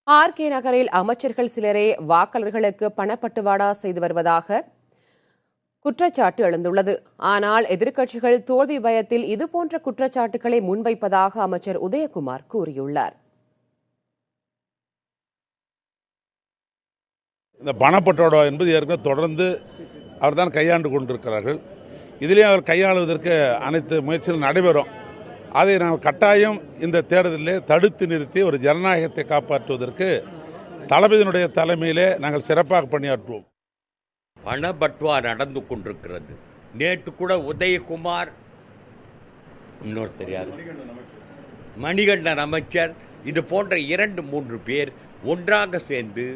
RK. நகரில் அமைச்சர்கள் சிலரே வாக்காளர்களுக்கு பணப்பட்டுவாடா செய்து வருவதாக குற்றச்சாட்டு எழுந்துள்ளது. ஆனால் எதிர்க்கட்சிகள் தோல்வி பயத்தில் இதுபோன்ற குற்றச்சாட்டுகளை முன்வைப்பதாக அமைச்சர் உதயகுமார் கூறியுள்ளார். இந்த பணப்பட்டுவாடா என்பது ஏற்கனவே தொடர்ந்து அவர்தான் கையாண்டு கொண்டிருக்கிறார்கள். இதிலேயும் அவர் கையாளுவதற்கு அனைத்து முயற்சிகளும் நடைபெறும். அதை நாங்கள் கட்டாயம் இந்த தேர்தலில் தடுத்து நிறுத்தி ஒரு ஜனநாயகத்தை காப்பாற்றுவதற்கு தளபதியினுடைய தலைமையிலே நாங்கள் சிறப்பாக பணியாற்றுவோம். பணப்பட்டுவா நடந்து கொண்டிருக்கிறது. நேற்று கூட உதயகுமார், இன்னொரு தெரியாது, மணிகண்டன் அமைச்சர், இது போன்ற 2-3 பேர் ஒன்றாக சேர்ந்து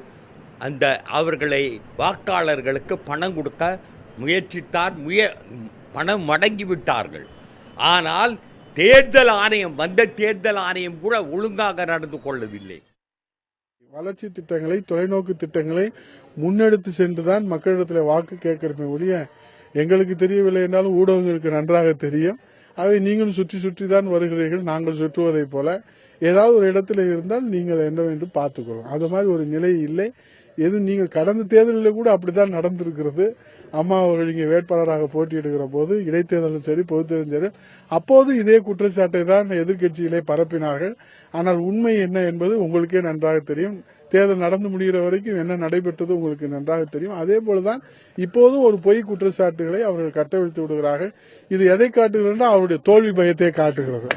அந்த அவர்களை வாக்காளர்களுக்கு பணம் கொடுக்க முயற்சித்தார். பணம் மடங்கிவிட்டார்கள். ஆனால் தேர்தல் ஆணையம், தேர்தல் ஆணையம் கூட ஒழுங்காக நடந்து கொள்ளவில்லை. வளர்ச்சி திட்டங்களை, தொலைநோக்கு திட்டங்களை முன்னெடுத்து சென்றுதான் மக்களிடத்தில் வாக்கு கேட்கிறமே ஒழிய எங்களுக்கு தெரியவில்லை என்றாலும் ஊடகங்களுக்கு நன்றாக தெரியும். அவை நீங்களும் சுற்றி தான் வருகிறீர்கள். நாங்கள் சுற்றுவதை போல ஏதாவது ஒரு இடத்துல இருந்தால் நீங்கள் என்னவென்று பார்த்துக்கொள்ளும். அது மாதிரி ஒரு நிலை இல்லை. எதுவும் நீங்கள் கடந்த தேர்தலில் கூட அப்படித்தான் நடந்திருக்கிறது. அம்மா அவர்கள் இங்கே வேட்பாளராக போட்டியிடுகிற போது, இடைத்தேர்தலும் சரி பொதுத்தேர்தலும் சரி, அப்போது இதே குற்றச்சாட்டை தான் எதிர்க்கட்சியிலே பரப்பினார்கள். ஆனால் உண்மை என்ன என்பது உங்களுக்கே நன்றாக தெரியும். தேர்தல் நடந்து முடிகிற வரைக்கும் என்ன நடைபெற்றது உங்களுக்கு நன்றாக தெரியும். அதே போலதான் இப்போதும் ஒரு பொய் குற்றச்சாட்டுகளை அவர்கள் கட்டவிழ்த்து விடுகிறார்கள். இது எதை காட்டுகிறது? அவருடைய தோல்வி பயத்தை காட்டுகிறது.